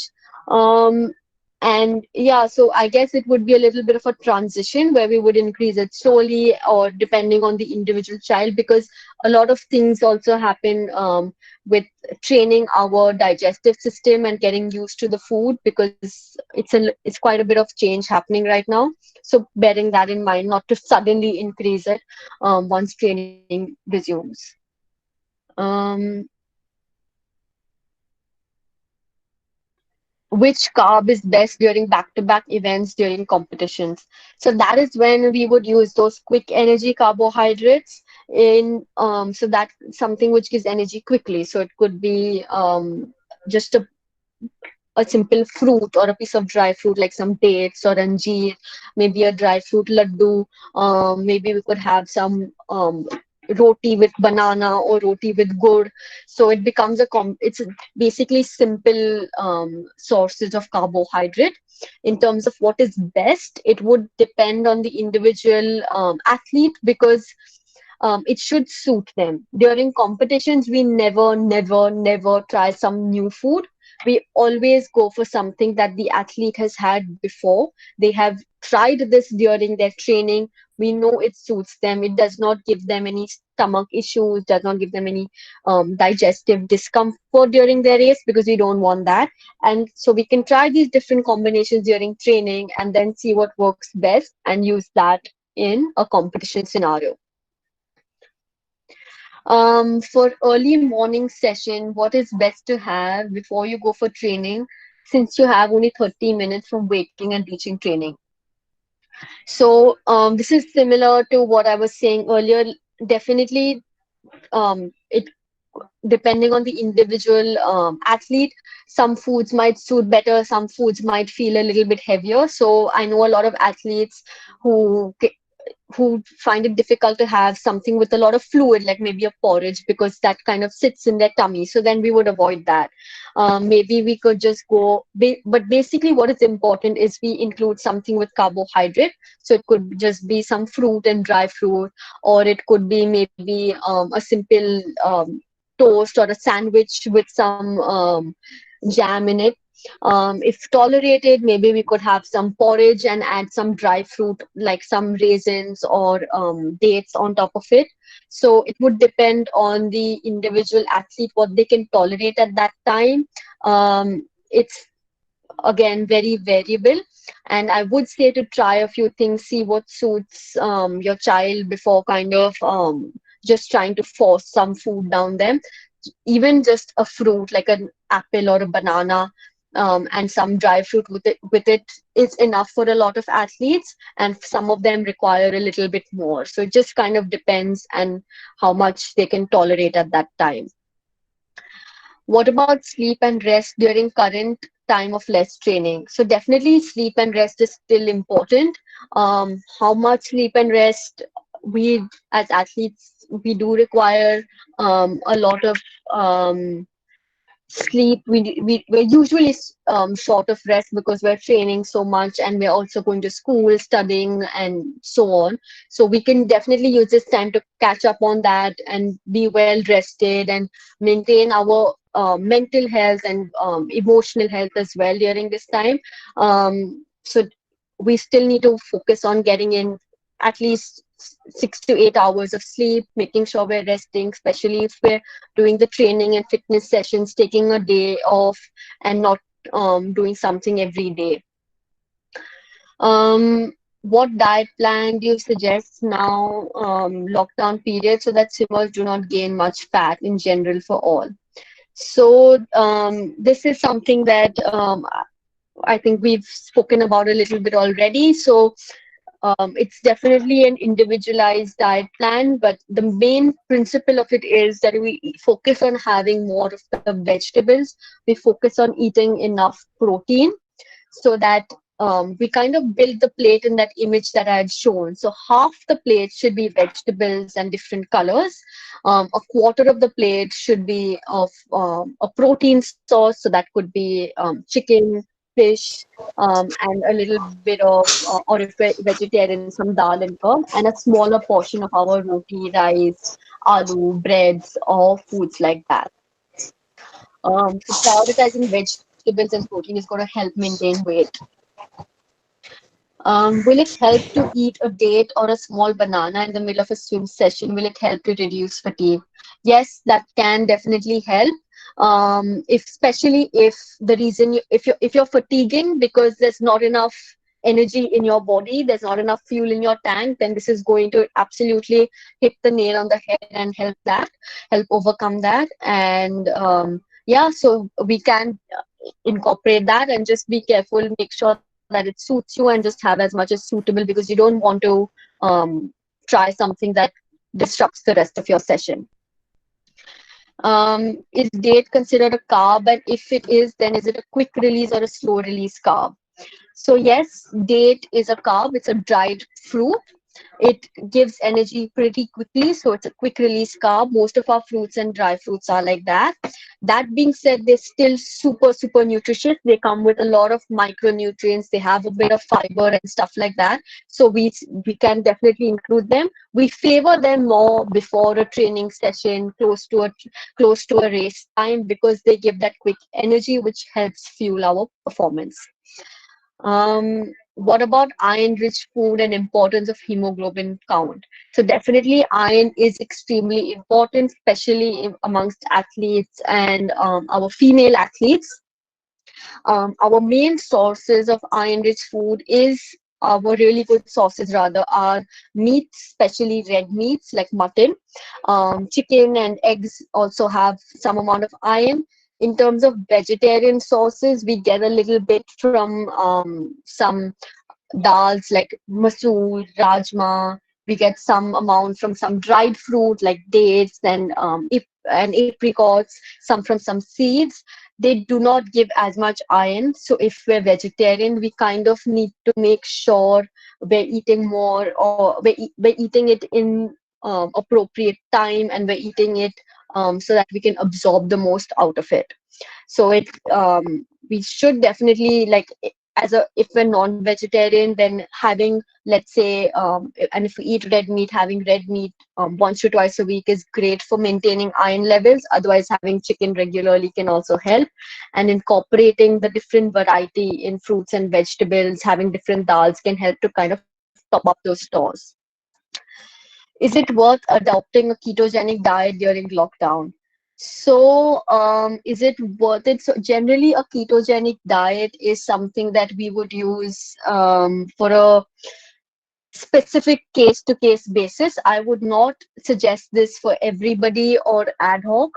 um, and yeah, so I guess it would be a little bit of a transition where we would increase it slowly or depending on the individual child, because a lot of things also happen with training our digestive system and getting used to the food, because it's quite a bit of change happening right now. So bearing that in mind, not to suddenly increase it once training resumes. Um, which carb is best during back-to-back events during competitions? So that is when we would use those quick energy carbohydrates in so that's something which gives energy quickly. So it could be just a simple fruit or a piece of dry fruit like some dates or anjeer, maybe a dry fruit laddu. Maybe we could have some roti with banana or roti with gur. So it becomes it's basically simple sources of carbohydrate. In terms of what is best, it would depend on the individual athlete, because it should suit them. During competitions, we never try some new food. We always go for something that the athlete has had before. They have tried this during their training. We know it suits them. It does not give them any stomach issues, does not give them any digestive discomfort during their race, because we don't want that. And so we can try these different combinations during training and then see what works best and use that in a competition scenario. For early morning session, what is best to have before you go for training, since you have only 30 minutes from waking and reaching training? So this is similar to what I was saying earlier. Definitely, it depending on the individual athlete, some foods might suit better, some foods might feel a little bit heavier. So I know a lot of athletes who who find it difficult to have something with a lot of fluid, like maybe a porridge, because that kind of sits in their tummy. So then we would avoid that. Maybe we could just go, but basically, what is important is we include something with carbohydrate. So it could just be some fruit and dry fruit, or it could be maybe a simple toast or a sandwich with some jam in it. If tolerated, maybe we could have some porridge and add some dry fruit like some raisins or dates on top of it. So it would depend on the individual athlete what they can tolerate at that time. It's again very variable, and I would say to try a few things, see what suits your child before kind of just trying to force some food down them. Even just a fruit like an apple or a banana, and some dry fruit with it is enough for a lot of athletes, and some of them require a little bit more. So it just kind of depends and how much they can tolerate at that time. What about sleep and rest during current time of less training? So definitely sleep and rest is still important. How much sleep and rest? We as athletes, we do require a lot of sleep. We're usually short of rest because we're training so much, and we're also going to school, studying, and so on. So we can definitely use this time to catch up on that and be well rested and maintain our mental health and emotional health as well during this time. So we still need to focus on getting in at least 6 to 8 hours of sleep, making sure we're resting, especially if we're doing the training and fitness sessions, taking a day off and not doing something every day. What diet plan do you suggest now, lockdown period, so that swimmers do not gain much fat in general for all? So this is something that I think we've spoken about a little bit already. So it's definitely an individualized diet plan, but the main principle of it is that we focus on having more of the vegetables. We focus on eating enough protein so that we kind of build the plate in that image that I had shown. So half the plate should be vegetables and different colors. A quarter of the plate should be of a protein source. So that could be chicken, fish, and a little bit of, or if we're vegetarian, some dal and curd, and a smaller portion of our roti, rice, aloo, breads, or foods like that. So prioritizing vegetables and protein is going to help maintain weight. Will it help to eat a date or a small banana in the middle of a swim session? Will it help to reduce fatigue? Yes, that can definitely help. If especially if the reason if you're fatiguing because there's not enough energy in your body, there's not enough fuel in your tank, then this is going to absolutely hit the nail on the head and help overcome that. And yeah, so we can incorporate that and just be careful, make sure that it suits you and just have as much as suitable because you don't want to try something that disrupts the rest of your session. Is date considered a carb? And if it is, then is it a quick release or a slow release carb? So yes, date is a carb. It's a dried fruit. It gives energy pretty quickly, so it's a quick release carb. Most of our fruits and dry fruits are like that. That being said, they're still super nutritious. They come with a lot of micronutrients. They have a bit of fiber and stuff like that. So we can definitely include them. We favor them more before a training session, close to a race time, because they give that quick energy, which helps fuel our performance. What about iron-rich food and importance of hemoglobin count? So definitely iron is extremely important, especially amongst athletes and our female athletes. Our main sources of iron-rich food is our really good sources rather are meats, especially red meats like mutton. Chicken and eggs also have some amount of iron. In terms of vegetarian sources, we get a little bit from some dals like masoor, rajma. We get some amount from some dried fruit like dates and apricots, some from some seeds. They do not give as much iron. So if we're vegetarian, we kind of need to make sure we're eating more, or we're eating it in appropriate time, and we're eating it so that we can absorb the most out of it. So we should definitely, like, if we're non-vegetarian, then having, let's say, and if we eat red meat, having red meat once to twice a week is great for maintaining iron levels. Otherwise, having chicken regularly can also help. And incorporating the different variety in fruits and vegetables, having different dals can help to kind of top up those stores. Is it worth adopting a ketogenic diet during lockdown? So, is it worth it? So, generally, a ketogenic diet is something that we would use for a specific case-to-case basis. I would not suggest this for everybody or ad hoc.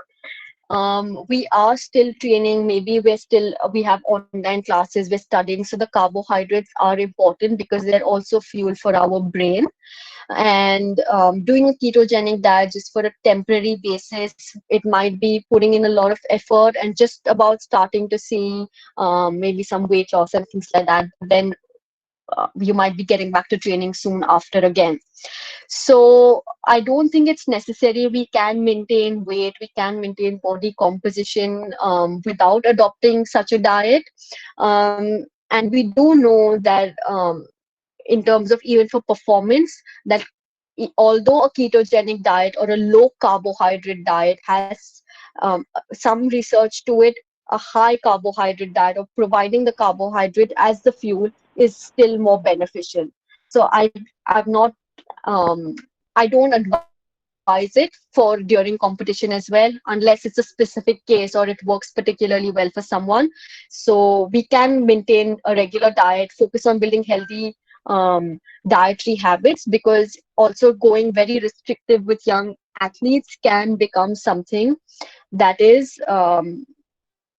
We are still training. Maybe we have online classes. We're studying. So the carbohydrates are important because they're also fuel for our brain. And doing a ketogenic diet just for a temporary basis, it might be putting in a lot of effort and just about starting to see maybe some weight loss and things like that. Then you might be getting back to training soon after again. So I don't think it's necessary. We can maintain weight, we can maintain body composition without adopting such a diet. And we do know that in terms of even for performance, that although a ketogenic diet or a low carbohydrate diet has some research to it, a high carbohydrate diet or providing the carbohydrate as the fuel is still more beneficial. So I've not I don't advise it for during competition as well, unless it's a specific case or it works particularly well for someone. So we can maintain a regular diet, focus on building healthy dietary habits, because also going very restrictive with young athletes can become something that is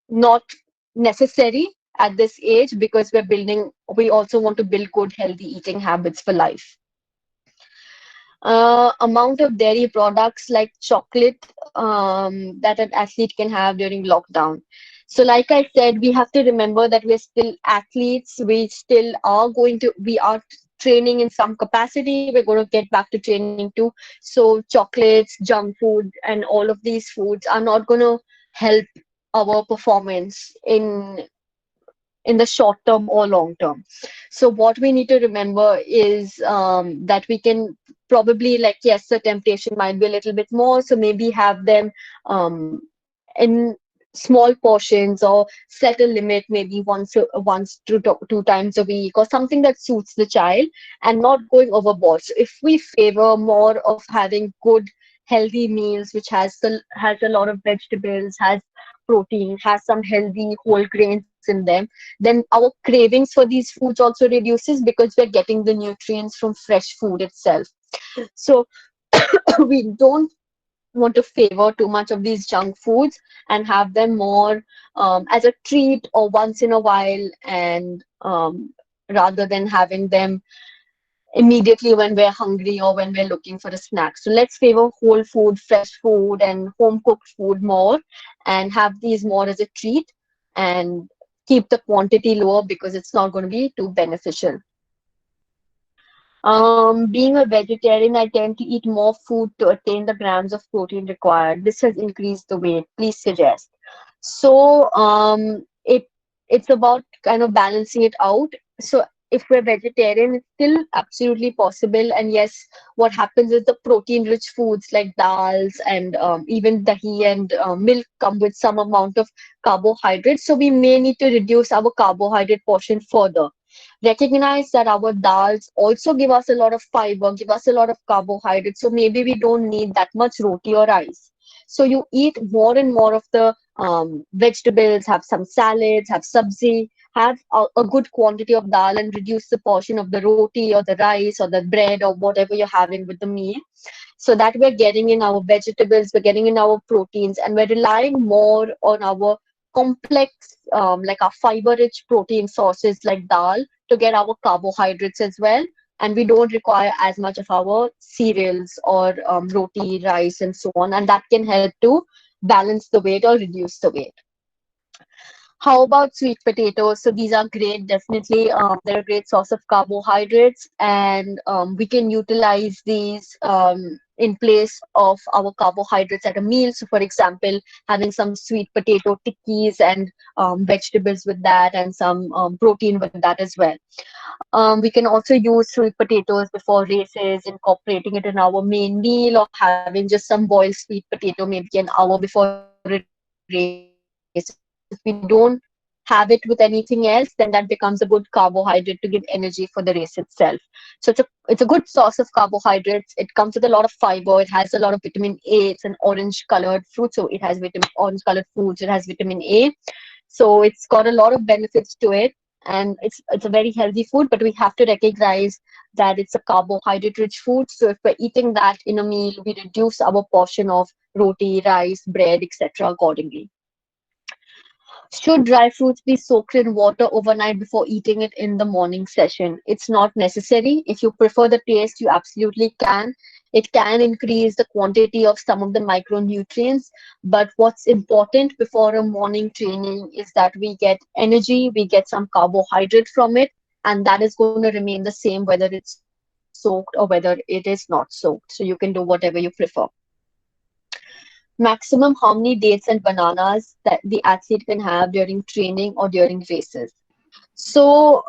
not necessary at this age because we also want to build good, healthy eating habits for life. Amount of dairy products like chocolate that an athlete can have during lockdown. So, like I said, we have to remember that we're still athletes. We are training in some capacity. We're going to get back to training too. So, chocolates, junk food, and all of these foods are not going to help our performance in the short term or long term. So what we need to remember is that we can probably, like, yes, the temptation might be a little bit more, so maybe have them in small portions or set a limit, maybe once to two times a week, or something that suits the child and not going overboard. So if we favor more of having good healthy meals which has a lot of vegetables, has protein, has some healthy whole grains in them, then our cravings for these foods also reduces because we're getting the nutrients from fresh food itself. So we don't want to favor too much of these junk foods and have them more as a treat or once in a while, and rather than having them immediately when we're hungry or when we're looking for a snack. So let's favor whole food, fresh food, and home cooked food more, and have these more as a treat, and keep the quantity lower because it's not going to be too beneficial. Being a vegetarian, I tend to eat more food to attain the grams of protein required. This has increased the weight. Please suggest. So it's about kind of balancing it out. So if we're vegetarian, it's still absolutely possible. And yes, what happens is the protein-rich foods like dals and even dahi and milk come with some amount of carbohydrates. So we may need to reduce our carbohydrate portion further. Recognize that our dals also give us a lot of fiber, give us a lot of carbohydrates. So maybe we don't need that much roti or rice. So you eat more and more of the vegetables, have some salads, have sabzi, have a good quantity of dal, and reduce the portion of the roti or the rice or the bread or whatever you're having with the meal. So that we're getting in our vegetables, we're getting in our proteins, and we're relying more on our complex, like our fiber-rich protein sources like dal to get our carbohydrates as well. And we don't require as much of our cereals or roti, rice, and so on. And that can help to balance the weight or reduce the weight. How about sweet potatoes? So these are great, definitely. They're a great source of carbohydrates, and we can utilize these in place of our carbohydrates at a meal. So, for example, having some sweet potato tikkis and vegetables with that, and some protein with that as well. We can also use sweet potatoes before races, incorporating it in our main meal, or having just some boiled sweet potato maybe an hour before a race. If we don't have it with anything else, then that becomes a good carbohydrate to give energy for the race itself. So it's a good source of carbohydrates. It comes with a lot of fiber. It has a lot of vitamin A. It's an orange colored fruit, so it has orange colored foods. It has vitamin A. So it's got a lot of benefits to it, and it's a very healthy food. But we have to recognize that it's a carbohydrate-rich food. So if we're eating that in a meal, we reduce our portion of roti, rice, bread, etc. accordingly. Should dry fruits be soaked in water overnight before eating it in the morning session? It's not necessary. If you prefer the taste, you absolutely can. It can increase the quantity of some of the micronutrients. But what's important before a morning training is that we get energy, we get some carbohydrate from it, and that is going to remain the same whether it's soaked or whether it is not soaked. So you can do whatever you prefer. Maximum how many dates and bananas that the athlete can have during training or during races. So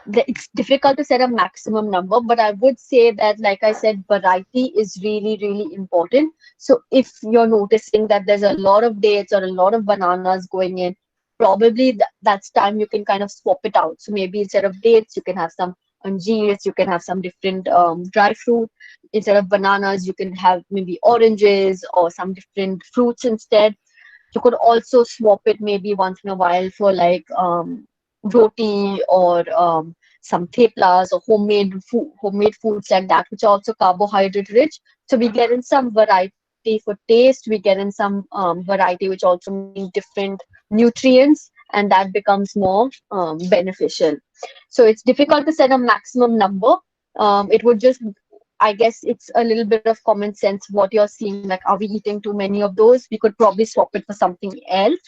it's difficult to set a maximum number, but I would say that, like I said, variety is really, really important. So if you're noticing that there's a lot of dates or a lot of bananas going in, probably that's time you can kind of swap it out. So maybe instead of dates, you can have some anjeers, you can have some different dry fruit. Instead of bananas, you can have maybe oranges or some different fruits instead. You could also swap it maybe once in a while for like roti or some theplas or homemade foods like that, which are also carbohydrate rich. So we get in some variety for taste. We get in some variety which also means different nutrients, and that becomes more beneficial. So it's difficult to set a maximum number. It would just, I guess it's a little bit of common sense what you're seeing, like, are we eating too many of those? We could probably swap it for something else.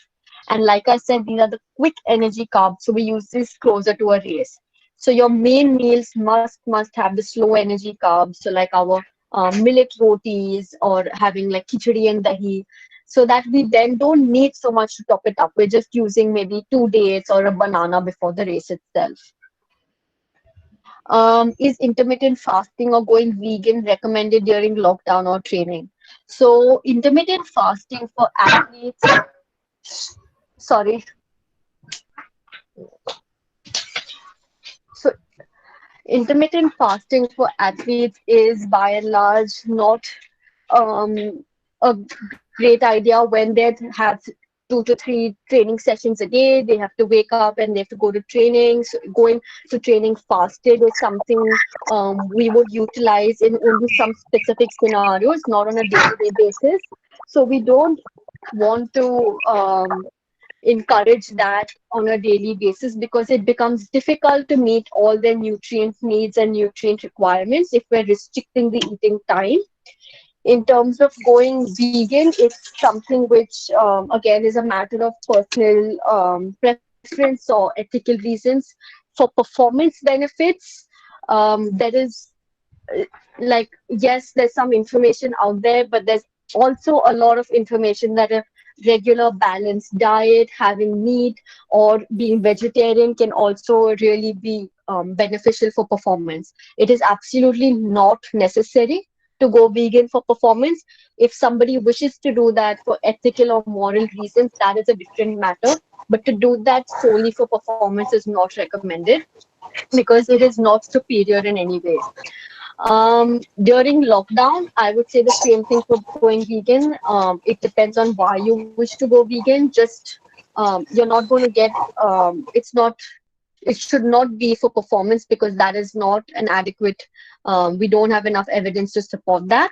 And like I said, these are the quick energy carbs, so we use this closer to a race. So your main meals must have the slow energy carbs, so like our millet rotis or having like khichdi and dahi, so that we then don't need so much to top it up. We're just using maybe 2 dates or a banana before the race itself. Is intermittent fasting or going vegan recommended during lockdown or training? So intermittent fasting for athletes, sorry. So intermittent fasting for athletes is by and large not um, a great idea when they have 2 to 3 training sessions a day. They have to wake up and they have to go to training. So going to training fasted is something we would utilize in only some specific scenarios, not on a day-to-day basis. So we don't want to encourage that on a daily basis because it becomes difficult to meet all their nutrient needs and nutrient requirements if we're restricting the eating time. In terms of going vegan, it's something which, again, is a matter of personal preference or ethical reasons. For performance benefits, there is, like, yes, there's some information out there, but there's also a lot of information that a regular balanced diet, having meat, or being vegetarian can also really be beneficial for performance. It is absolutely not necessary to go vegan for performance. If somebody wishes to do that for ethical or moral reasons, that is a different matter. But to do that solely for performance is not recommended because it is not superior in any way. During lockdown, I would say the same thing for going vegan. It depends on why you wish to go vegan. Just you're not going to get. It's not. It should not be for performance because that is not an adequate. We don't have enough evidence to support that.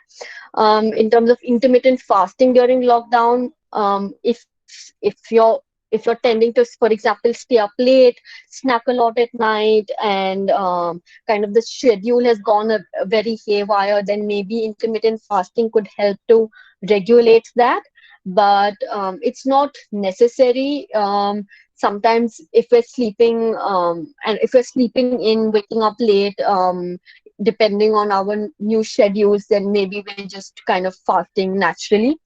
In terms of intermittent fasting during lockdown, if you're if you're tending to, for example, stay up late, snack a lot at night, and kind of the schedule has gone very haywire, then maybe intermittent fasting could help to regulate that. But it's not necessary. Sometimes if we're sleeping and if we're sleeping in, waking up late, depending on our new schedules, then maybe we're just kind of fasting naturally.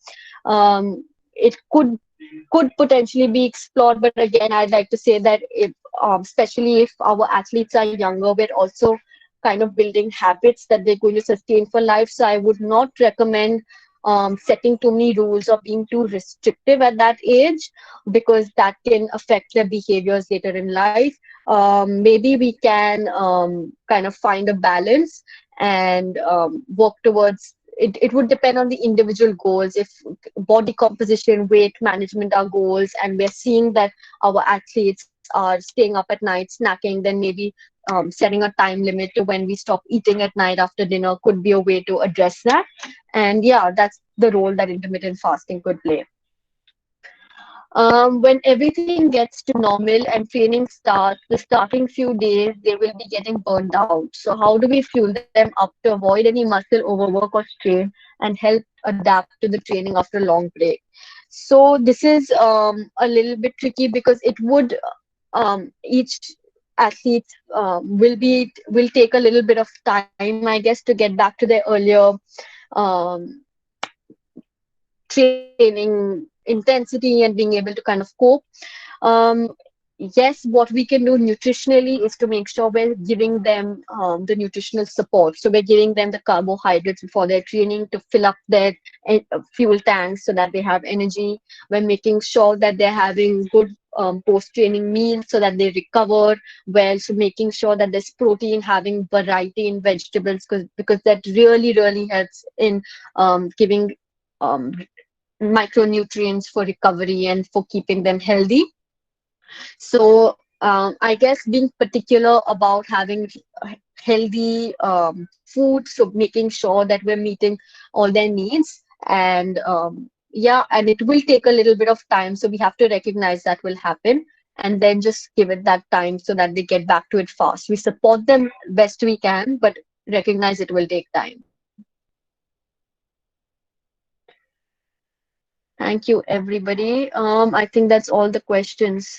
It could potentially be explored, but again, I'd like to say that if especially if our athletes are younger, we're also kind of building habits that they're going to sustain for life. So I would not recommend setting too many rules or being too restrictive at that age because that can affect their behaviors later in life. Maybe we can kind of find a balance and work towards it. It would depend on the individual goals. If body composition, weight management are goals, and we're seeing that our athletes are staying up at night snacking, then maybe setting a time limit to when we stop eating at night after dinner could be a way to address that. And yeah, that's the role that intermittent fasting could play. When everything gets to normal and training starts, the starting few days, they will be getting burned out. So how do we fuel them up to avoid any muscle overwork or strain and help adapt to the training after a long break? So this is a little bit tricky because it would each athlete will take a little bit of time, I guess, to get back to their earlier um, training intensity and being able to kind of cope. Um, yes, what we can do nutritionally is to make sure we're giving them the nutritional support. So we're giving them the carbohydrates before their training to fill up their fuel tanks so that they have energy. We're making sure that they're having good post-training meals so that they recover well. So making sure that there's protein, having variety in vegetables because that really helps in giving um, micronutrients for recovery and for keeping them healthy. So I guess being particular about having healthy food, so making sure that we're meeting all their needs. And yeah, and it will take a little bit of time. So we have to recognize that will happen and then just give it that time so that they get back to it fast. We support them best we can, but recognize it will take time. Thank you, everybody. I think that's all the questions.